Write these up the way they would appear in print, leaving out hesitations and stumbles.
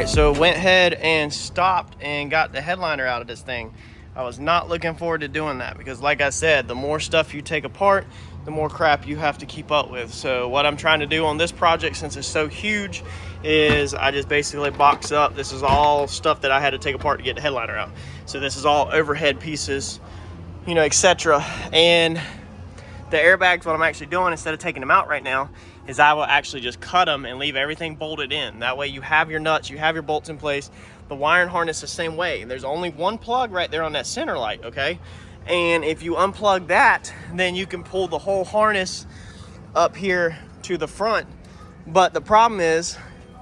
So went ahead and stopped and got the headliner out of this thing. I was not looking forward to doing that because, like I said, the more stuff you take apart, the more crap you have to keep up with. So what I'm trying to do on this project, since it's so huge, is I just basically box up. This is all stuff that I had to take apart to get the headliner out. So this is all overhead pieces, you know, etc. And the airbags, what I'm actually doing instead of taking them out right now is I will actually just cut them and leave everything bolted in. That way you have your nuts, you have your bolts in place. The wiring harness the same way. There's only one plug right there on that center light, okay? And if you unplug that, then you can pull the whole harness up here to the front. But the problem is,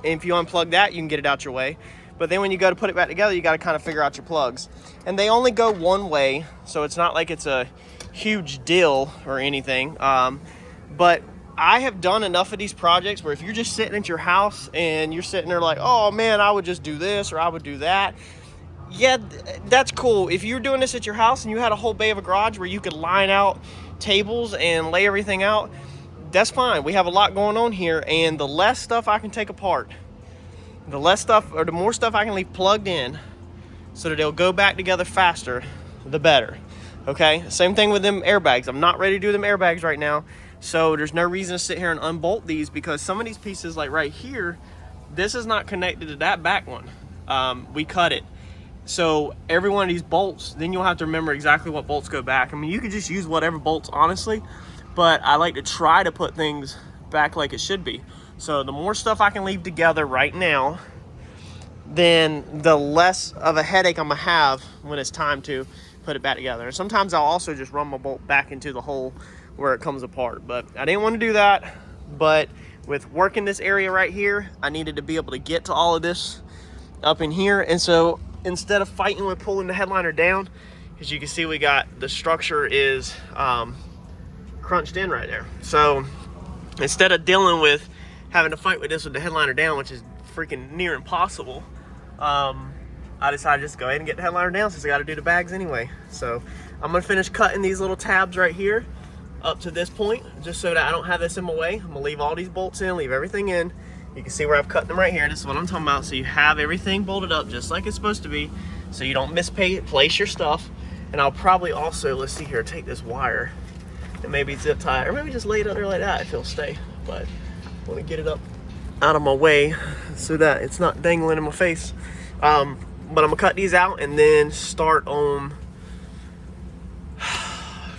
if you unplug that, you can get it out your way. But then when you go to put it back together, you got to kind of figure out your plugs. And they only go one way, so it's not like it's a huge deal or anything. But I have done enough of these projects where if you're just sitting at your house and you're sitting there like, oh man, I would just do this or I would do that. Yeah, that's cool. If you're doing this at your house and you had a whole bay of a garage where you could line out tables and lay everything out, that's fine. We have a lot going on here, and the less stuff I can take apart, the less stuff or the more stuff I can leave plugged in so that it'll go back together faster, the better. Okay, same thing with them airbags. I'm not ready to do them airbags right now, so there's no reason to sit here and unbolt these, because some of these pieces, like right here, this is not connected to that back one. We cut it. So every one of these bolts, then you'll have to remember exactly what bolts go back. I mean, you could just use whatever bolts, honestly, but I like to try to put things back like it should be. So the more stuff I can leave together right now, then the less of a headache I'm gonna have when it's time to put it back together. And sometimes I'll also just run my bolt back into the hole where it comes apart. But I didn't want to do that. But with working this area right here, I needed to be able to get to all of this up in here. And so instead of fighting with pulling the headliner down, as you can see, we got the structure is crunched in right there. So instead of dealing with having to fight with this with the headliner down, which is freaking near impossible, I decided just to go ahead and get the headliner down since I got to do the bags anyway. So I'm gonna finish cutting these little tabs right here up to this point, just so that I don't have this in my way. I'm gonna leave all these bolts in, leave everything in. You can see where I've cut them right here. This is what I'm talking about. So you have everything bolted up just like it's supposed to be, so you don't misplace your stuff. And I'll probably also, let's see here, take this wire and maybe zip tie it, or maybe just lay it under like that if it'll stay. But I want to get it up out of my way so that it's not dangling in my face. But I'm gonna cut these out and then start on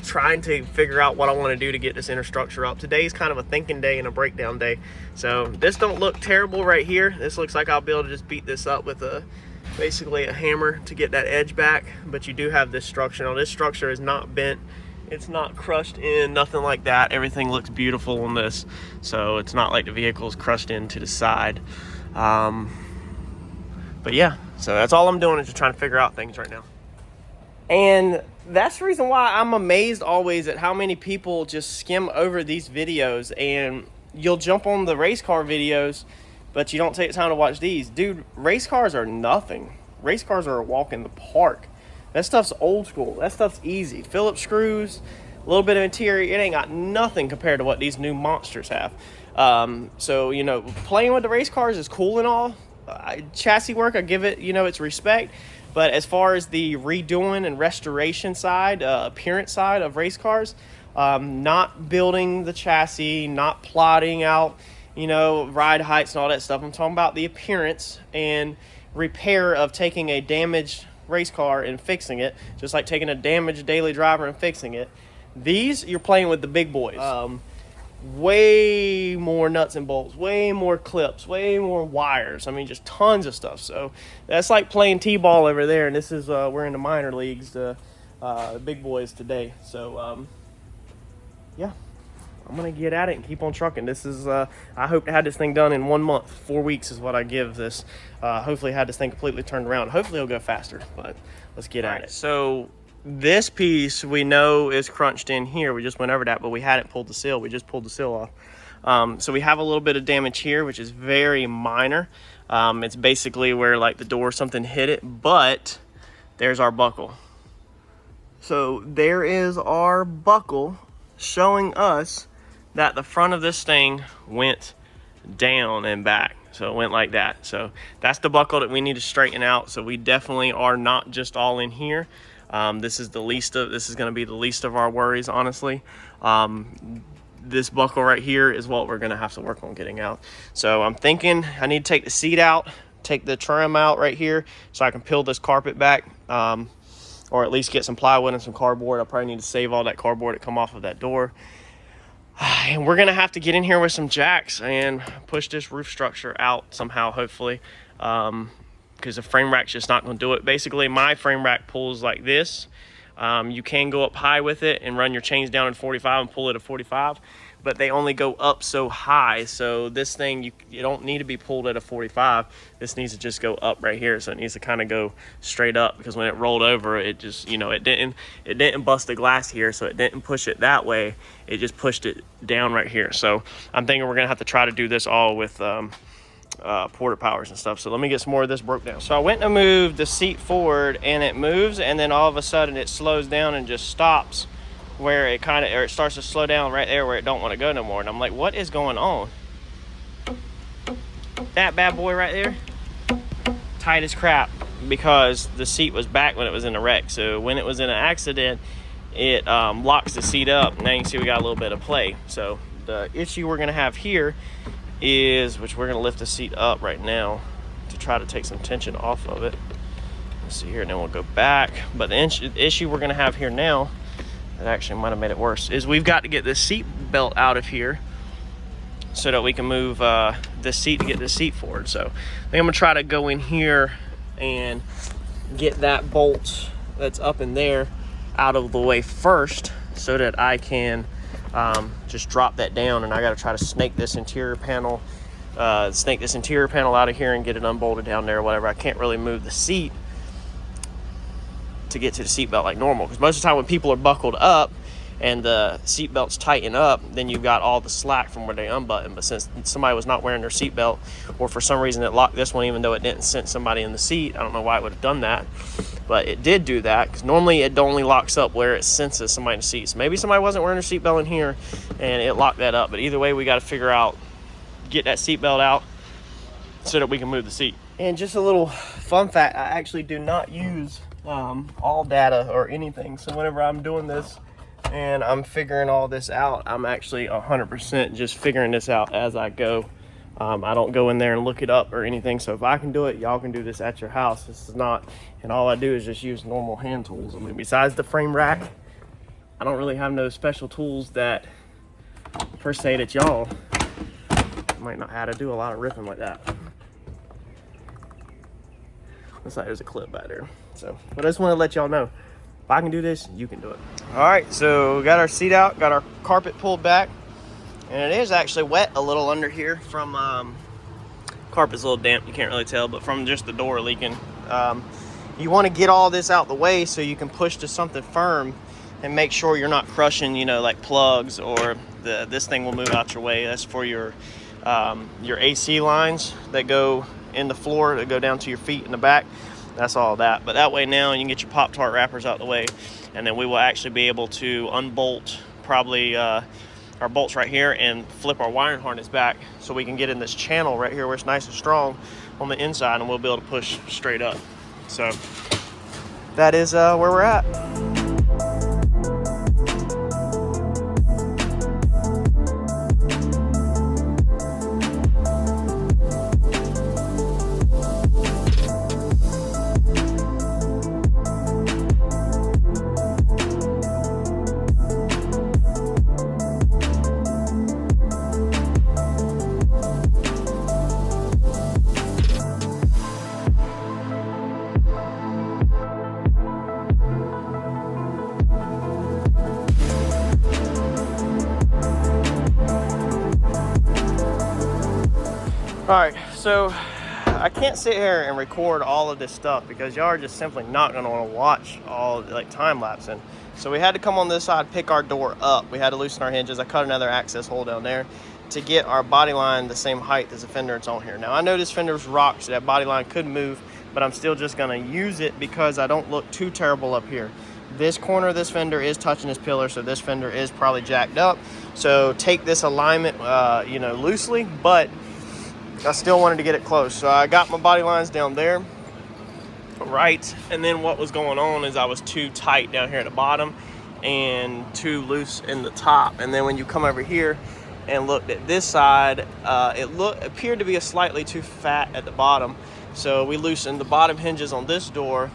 trying to figure out what I want to do to get this inner structure up. Today's kind of a thinking day and a breakdown day. So this don't look terrible right here. This looks like I'll be able to just beat this up with basically a hammer to get that edge back. But you do have this structure. Now this structure is not bent. It's not crushed in, nothing like that. Everything looks beautiful on this. So it's not like the vehicle is crushed into the side. But yeah, so that's all I'm doing is just trying to figure out things right now. And that's the reason why I'm amazed always at how many people just skim over these videos, and you'll jump on the race car videos, but you don't take the time to watch these. Dude, race cars are nothing. Race cars are a walk in the park. That stuff's old school. That stuff's easy. Phillips screws, a little bit of interior. It ain't got nothing compared to what these new monsters have. So, you know, playing with the race cars is cool and all. Chassis work, I give it, you know, its respect. But as far as the redoing and restoration side, appearance side of race cars, not building the chassis, not plotting out, you know, ride heights and all that stuff. I'm talking about the appearance and repair of taking a damaged race car and fixing it, just like taking a damaged daily driver and fixing it. These, you're playing with the big boys. Way more nuts and bolts, way more clips, way more wires. I mean, just tons of stuff. So that's like playing t-ball over there, and this is we're in the minor leagues, the big boys today. So yeah, I'm gonna get at it and keep on trucking. This is I hope to have this thing done in 1 month. 4 weeks is what I give this. Hopefully have this thing completely turned around. Hopefully it'll go faster, but let's get at it. So this piece we know is crunched in here. We just went over that, but we hadn't pulled the seal. We just pulled the seal off. So we have a little bit of damage here, which is very minor. It's basically where like the door, something hit it, but there's our buckle. So there is our buckle showing us that the front of this thing went down and back. So it went like that. So that's the buckle that we need to straighten out. So we definitely are not just all in here. This is going to be the least of our worries, honestly. This buckle right here is what we're going to have to work on getting out. So I'm thinking I need to take the seat out, take the trim out right here so I can peel this carpet back, or at least get some plywood and some cardboard. I probably need to save all that cardboard that come off of that door. And we're gonna have to get in here with some jacks and push this roof structure out somehow, hopefully, because the frame rack's just not gonna do it. Basically, my frame rack pulls like this. You can go up high with it and run your chains down in 45 and pull it at 45, but they only go up so high. So this thing, you don't need to be pulled at a 45. This needs to just go up right here. So it needs to kind of go straight up, because when it rolled over, it just, you know, it didn't bust the glass here, so it didn't push it that way. It just pushed it down right here. So I'm thinking we're gonna have to try to do this all with Porta-Powers and stuff. So let me get some more of this broke down. So I went to move the seat forward, and it moves, and then all of a sudden it slows down and just stops where it it starts to slow down right there where it don't want to go no more. And I'm like, what is going on? That bad boy right there, tight as crap, because the seat was back when it was in a wreck. So when it was in an accident, it locks the seat up. Now you can see we got a little bit of play. So the issue we're gonna have here is, which we're gonna lift the seat up right now to try to take some tension off of it. Let's see here, and then we'll go back. But the issue we're gonna have here now, that actually might have made it worse, is we've got to get this seat belt out of here so that we can move this seat to get this seat forward. So I think I'm gonna try to go in here and get that bolt that's up in there out of the way first, so that I can just drop that down. And I got to try to snake this interior panel out of here and get it unbolted down there or whatever. I can't really move the seat to get to the seat belt like normal, because most of the time when people are buckled up and the seat belts tighten up, then you've got all the slack from where they unbutton. But since somebody was not wearing their seat belt, or for some reason it locked this one even though it didn't send somebody in the seat, I don't know why it would have done that, but it did do that, because normally it only locks up where it senses somebody in the seat. So maybe somebody wasn't wearing their seat belt in here and it locked that up. But either way, we got to figure out, get that seat belt out so that we can move the seat. And just a little fun fact, I actually do not use all data or anything. So whenever I'm doing this and I'm figuring all this out, I'm actually 100% just figuring this out as I go. I don't go in there and look it up or anything. So if I can do it, y'all can do this at your house. This is not, and all I do is just use normal hand tools. I mean, besides the frame rack, I don't really have no special tools that, per se, that y'all might not have to do a lot of ripping like that. Looks like there's a clip back there. So, but I just want to let y'all know, if I can do this, you can do it. All right, so we got our seat out, got our carpet pulled back, and it is actually wet a little under here from, carpet's a little damp, you can't really tell, but from just the door leaking. You want to get all this out the way so you can push to something firm and make sure you're not crushing, you know, like plugs, or this thing will move out your way. That's for your AC lines that go in the floor, that go down to your feet in the back. That's all that. But that way now you can get your Pop-Tart wrappers out the way, and then we will actually be able to unbolt probably our bolts right here and flip our wiring harness back so we can get in this channel right here where it's nice and strong on the inside, and we'll be able to push straight up. So that is where we're at. All right, so I can't sit here and record all of this stuff because y'all are just simply not gonna wanna watch all like time lapsing. So we had to come on this side, pick our door up. We had to loosen our hinges. I cut another access hole down there to get our body line the same height as the fender that's on here. Now I know this fender's rocked, so that body line could move, but I'm still just gonna use it because I don't look too terrible up here. This corner of this fender is touching this pillar, so this fender is probably jacked up. So take this alignment, you know, loosely, but I still wanted to get it close. So I got my body lines down there, right, and then what was going on is I was too tight down here at the bottom and too loose in the top. And then when you come over here and looked at this side, it appeared to be a slightly too fat at the bottom. So we loosened the bottom hinges on this door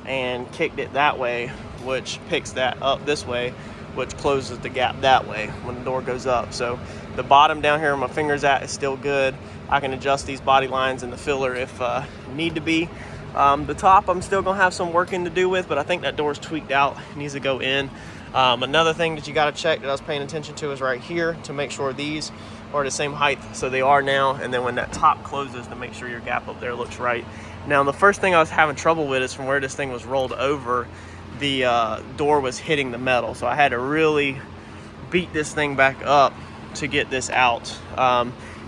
and kicked it that way, which picks that up this way, which closes the gap that way when the door goes up. So the bottom down here where my finger's at is still good. I can adjust these body lines in the filler if need to be. The top I'm still gonna have some working to do with, but I think that door's tweaked out, it needs to go in. Another thing that you gotta check that I was paying attention to is right here to make sure these are the same height, so they are now, and then when that top closes to make sure your gap up there looks right. Now the first thing I was having trouble with is from where this thing was rolled over, the door was hitting the metal, so I had to really beat this thing back up to get this out.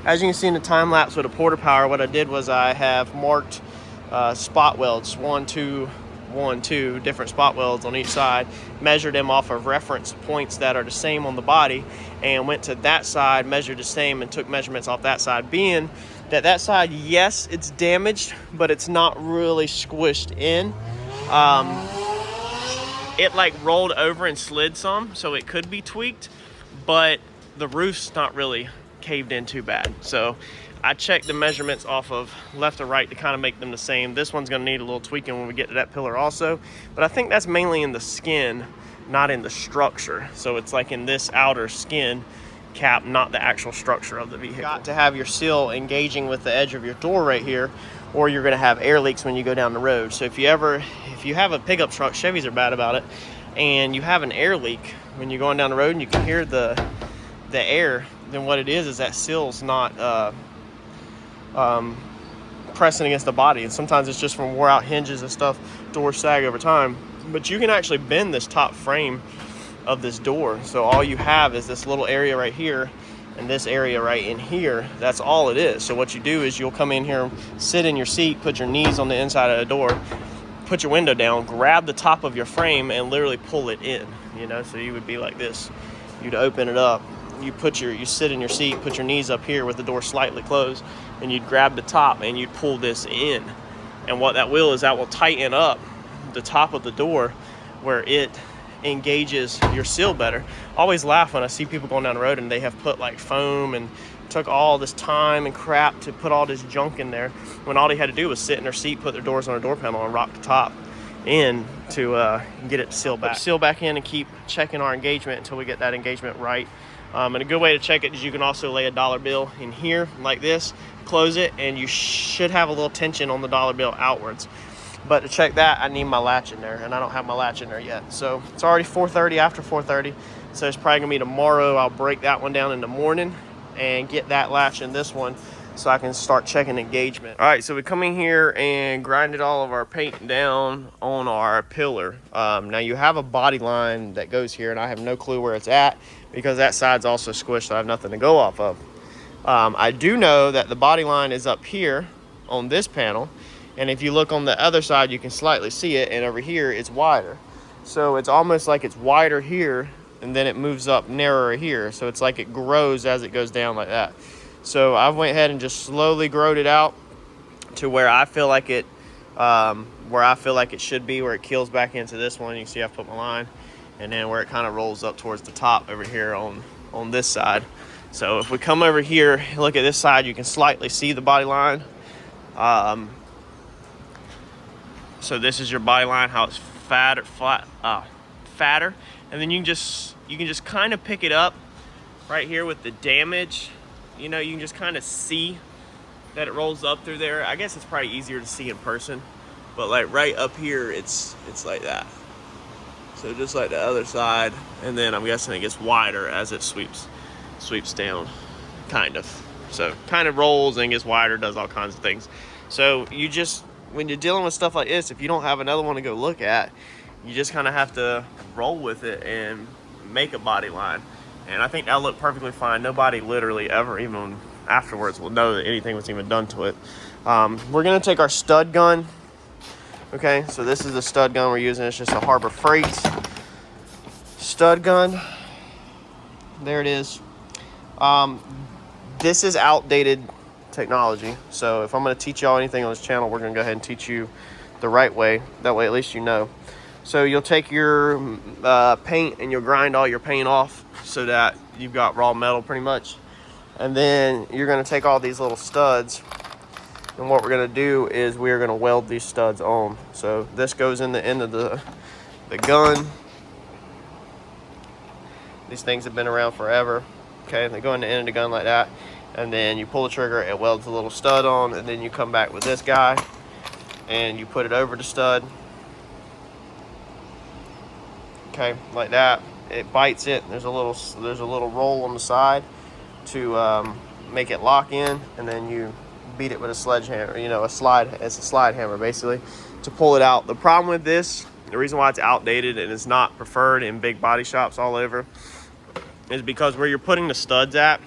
As you can see in the time lapse with a Porta-Power, what I did was I have marked spot welds, 1, 2, 1, 2 different spot welds on each side, measured them off of reference points that are the same on the body, and went to that side, measured the same, and took measurements off that side, being that that side, yes, it's damaged, but it's not really squished in. It like rolled over and slid some, so it could be tweaked, but the roof's not really caved in too bad. So I checked the measurements off of left to right to kind of make them the same. This one's gonna need a little tweaking when we get to that pillar also, but I think that's mainly in the skin, not in the structure. So it's like in this outer skin cap, not the actual structure of the vehicle. Got to have your seal engaging with the edge of your door right here, or you're gonna have air leaks when you go down the road. So if you have a pickup truck, Chevys are bad about it, and you have an air leak when you're going down the road and you can hear the air, then what it is that seal's not pressing against the body. And sometimes it's just from wore out hinges and stuff, doors sag over time. But you can actually bend this top frame of this door. So all you have is this little area right here and this area right in here. That's all it is. So what you do is you'll come in here, sit in your seat, put your knees on the inside of the door, put your window down, grab the top of your frame and literally pull it in, you know? So you would be like this. You'd open it up. You sit in your seat, put your knees up here with the door slightly closed, and you'd grab the top and you'd pull this in. And what that will tighten up the top of the door where it engages your seal better. I always laugh when I see people going down the road and they have put like foam and took all this time and crap to put all this junk in there, when all they had to do was sit in their seat, put their doors on their door panel, and rock the top in to get it sealed back. Seal back in and keep checking our engagement until we get that engagement right. And a good way to check it is you can also lay a dollar bill in here like this, close it, and you should have a little tension on the dollar bill outwards. But to check that, I need my latch in there, and I don't have my latch in there yet. So it's already 4:30, after 4:30, so it's probably gonna be tomorrow. I'll break that one down in the morning and get that latch in this one so I can start checking engagement. All right, so we come in here and grinded all of our paint down on our pillar. Now you have a body line that goes here, and I have no clue where it's at because that side's also squished, so I have nothing to go off of. I do know that the body line is up here on this panel, and if you look on the other side, you can slightly see it, and over here it's wider. So it's almost like it's wider here, and then it moves up narrower here. So it's like it grows as it goes down like that. So I went ahead and just slowly growed it out to where I feel like it should be, where it keels back into this one. You can see I've put my line, and then where it kind of rolls up towards the top over here on this side. So if we come over here, look at this side, you can slightly see the body line. So this is your body line, how it's fatter, and then you can just kind of pick it up right here with the damage. You know, you can just kind of see that it rolls up through there. I guess it's probably easier to see in person, but like right up here, it's like that. So just like the other side, and then I'm guessing it gets wider as it sweeps down, kind of. So kind of rolls and gets wider, does all kinds of things. So you just, when you're dealing with stuff like this, if you don't have another one to go look at, you just kind of have to roll with it and make a body line. And I think that'll look perfectly fine. Nobody literally ever, even afterwards, will know that anything was even done to it. We're gonna take our stud gun. Okay, so this is the stud gun we're using. It's just a Harbor Freight stud gun. There it is. This is outdated technology. So if I'm going to teach y'all anything on this channel, we're going to go ahead and teach you the right way. That way at least you know. So you'll take your paint and you'll grind all your paint off so that you've got raw metal pretty much. And then you're going to take all these little studs, and what we're going to do is we're going to weld these studs on. So this goes in the end of the gun. These things have been around forever. Okay, they go in the end of the gun like that, and then you pull the trigger, it welds a little stud on, and then you come back with this guy and you put it over the stud. Okay, like that. It bites it. There's a little roll on the side to make it lock in, and then you beat it with a sledgehammer. You know, it's a slide hammer basically to pull it out. The problem with this, the reason why it's outdated and it's not preferred in big body shops all over, is because where you're putting the studs at,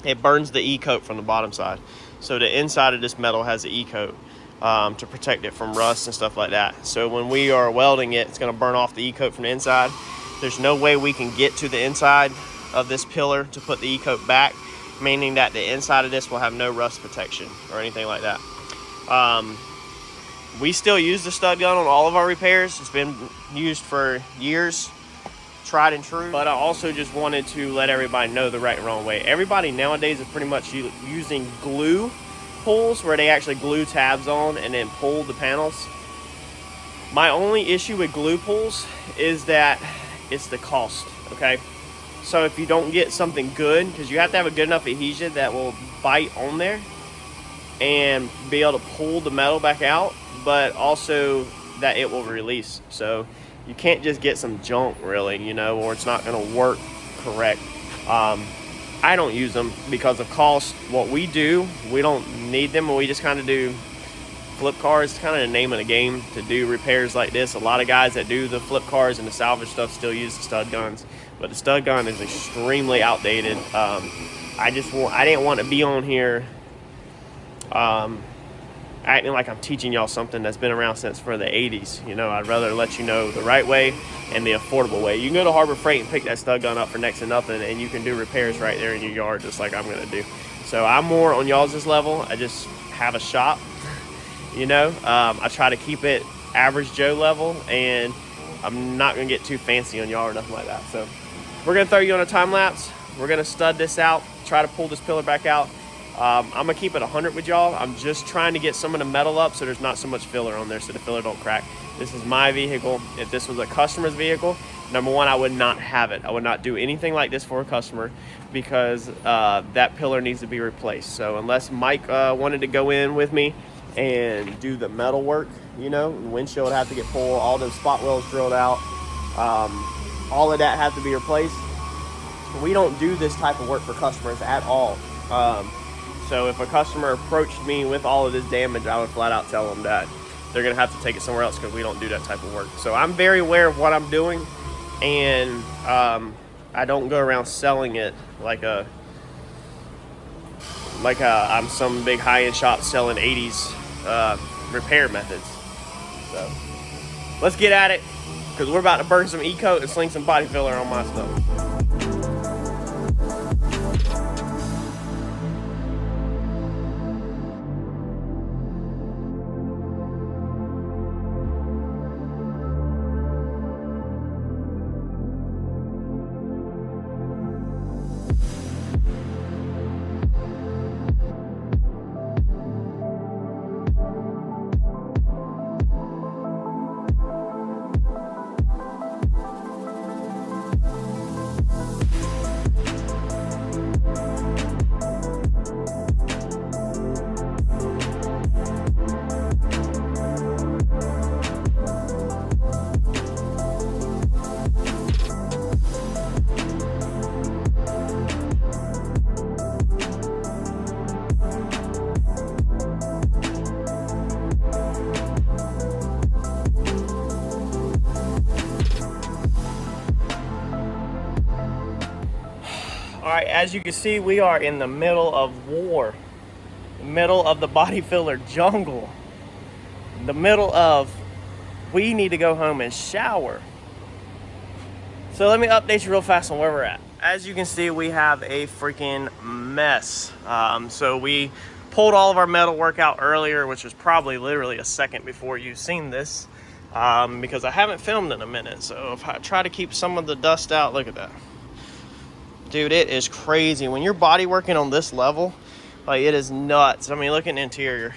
it burns the E-coat from the bottom side. So the inside of this metal has the E-coat to protect it from rust and stuff like that. So when we are welding it, it's going to burn off the E-coat from the inside. There's no way we can get to the inside of this pillar to put the E-coat back, meaning that the inside of this will have no rust protection or anything like that. We still use the stud gun on all of our repairs. It's been used for years, tried and true. But I also just wanted to let everybody know the right and wrong way. Everybody nowadays is pretty much using glue pulls where they actually glue tabs on and then pull the panels. My only issue with glue pulls is that it's the cost, okay? So if you don't get something good, because you have to have a good enough adhesion that will bite on there and be able to pull the metal back out, but also that it will release. So you can't just get some junk really, you know, or it's not going to work correct. I don't use them because of cost. What we do, we don't need them, and we just kind of do flip cars. It's kind of the name of the game to do repairs like this. A lot of guys that do the flip cars and the salvage stuff still use the stud guns, but the stud gun is extremely outdated. I didn't want to be on here acting like I'm teaching y'all something that's been around since for the 80s. You know, I'd rather let you know the right way and the affordable way. You can go to Harbor Freight and pick that stud gun up for next to nothing, and you can do repairs right there in your yard just like I'm going to do. So I'm more on y'all's level. I just have a shop, you know. I try to keep it average Joe level, and I'm not going to get too fancy on y'all or nothing like that. So we're going to throw you on a time lapse. We're going to stud this out, try to pull this pillar back out. I'm going to keep it 100 with y'all. I'm just trying to get some of the metal up so there's not so much filler on there so the filler don't crack. This is my vehicle. If this was a customer's vehicle, number one, I would not have it. I would not do anything like this for a customer because that pillar needs to be replaced. So unless Mike wanted to go in with me and do the metal work, you know, the windshield would have to get pulled, all those spot welds drilled out, all of that have to be replaced. We don't do this type of work for customers at all. So if a customer approached me with all of this damage, I would flat out tell them that they're going to have to take it somewhere else because we don't do that type of work. So I'm very aware of what I'm doing, and I don't go around selling it like I'm some big high-end shop selling 80s repair methods. So let's get at it because we're about to burn some E-coat and sling some body filler on my stuff. Alright, as you can see, we are in the middle of war. The middle of the body filler jungle. The middle of, we need to go home and shower. So let me update you real fast on where we're at. As you can see, we have a freaking mess. So we pulled all of our metal work out earlier, which was probably literally a second before you've seen this, because I haven't filmed in a minute. So if I try to keep some of the dust out, look at that. Dude, it is crazy. When you're body working on this level, like, it is nuts. I mean, look at the interior.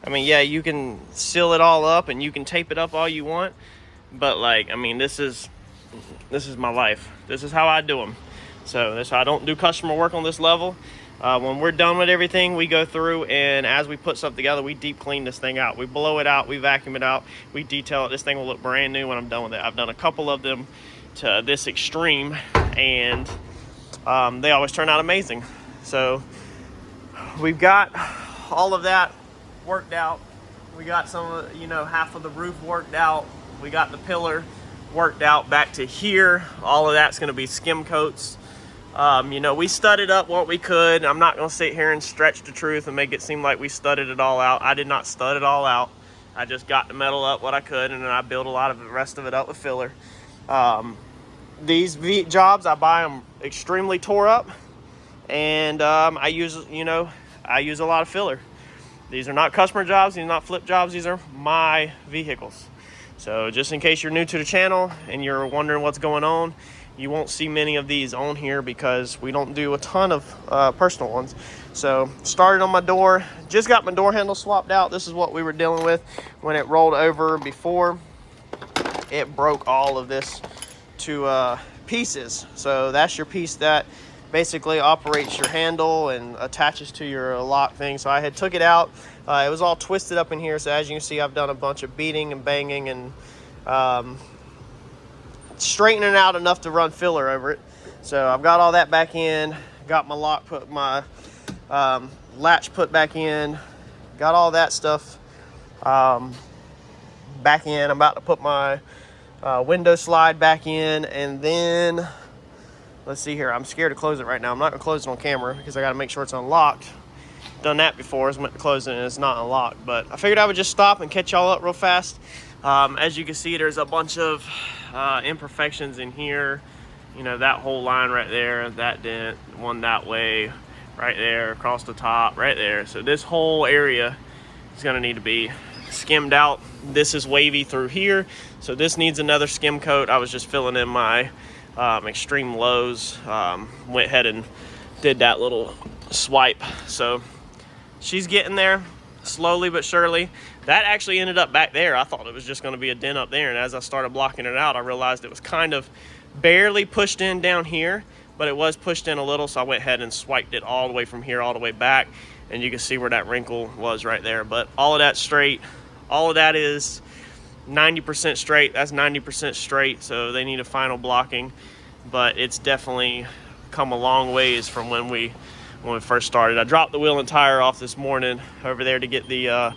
I mean, yeah, you can seal it all up and you can tape it up all you want, but like, I mean, this is my life. This is how I do them. So I don't do customer work on this level. When we're done with everything, we go through, and as we put stuff together, we deep clean this thing out. We blow it out, we vacuum it out, we detail it. This thing will look brand new when I'm done with it. I've done a couple of them to this extreme, and they always turn out amazing. So we've got all of that worked out. We got some of, half of the roof worked out. We got the pillar worked out back to here. All of that's going to be skim coats. We studded up what we could. I'm not going to sit here and stretch the truth and make it seem like we studded it all out. I did not stud it all out. I just got the metal up what I could, and then I built a lot of the rest of it up with filler. These jobs, I buy them extremely tore up, and I use a lot of filler. These are not customer jobs. These are not flip jobs. These are my vehicles. So just in case you're new to the channel and you're wondering what's going on, you won't see many of these on here because we don't do a ton of personal ones. So started on my door, just got my door handle swapped out. This is what we were dealing with when it rolled over before. It broke all of this to pieces. So that's your piece that basically operates your handle and attaches to your lock thing. So I had took it out. It was all twisted up in here. So as you can see, I've done a bunch of beating and banging and straightening it out enough to run filler over it. So I've got all that back in, got my lock put, my latch put back in, got all that stuff back in. I'm about to put my window slide back in, and then let's see here. I'm scared to close it right now. I'm not gonna close it on camera because I gotta make sure it's unlocked. Done that before. I was meant to close it and it's not unlocked, but I figured I would just stop and catch y'all up real fast. As you can see, there's a bunch of imperfections in here. That whole line right there, that dent, one that way, right there, across the top, right there. So this whole area is gonna need to be skimmed out. This is wavy through here, so this needs another skim coat. I was just filling in my extreme lows. Went ahead and did that little swipe. So she's getting there slowly but surely. That actually ended up back there. I thought it was just going to be a dent up there, and as I started blocking it out, I realized it was kind of barely pushed in down here, but it was pushed in a little. So I went ahead and swiped it all the way from here all the way back, and you can see where that wrinkle was right there. But all of that straight. All of that is 90% straight. That's 90% straight, so they need a final blocking, but it's definitely come a long ways from when we first started. I dropped the wheel and tire off this morning over there to get the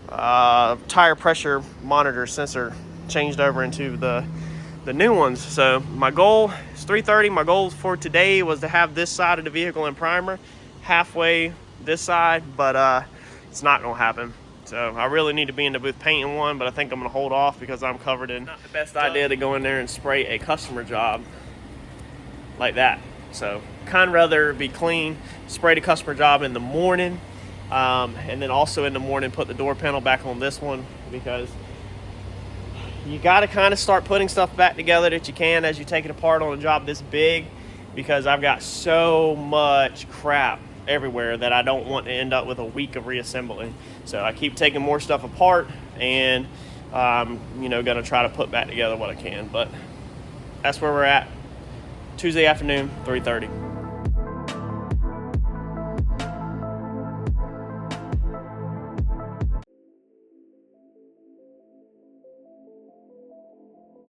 tire pressure monitor sensor changed over into the new ones. So my goal is 330. My goal for today was to have this side of the vehicle in primer, halfway this side, but it's not gonna happen. So I really need to be in the booth painting one, but I think I'm gonna hold off because I'm covered in. Not the best idea to go in there and spray a customer job like that. So kind of rather be clean, spray the customer job in the morning, and then also in the morning put the door panel back on this one, because you got to kind of start putting stuff back together that you can as you take it apart on a job this big, because I've got so much crap everywhere that I don't want to end up with a week of reassembling. So I keep taking more stuff apart and gonna try to put back together what I can. But that's where we're at. Tuesday afternoon, 3:30.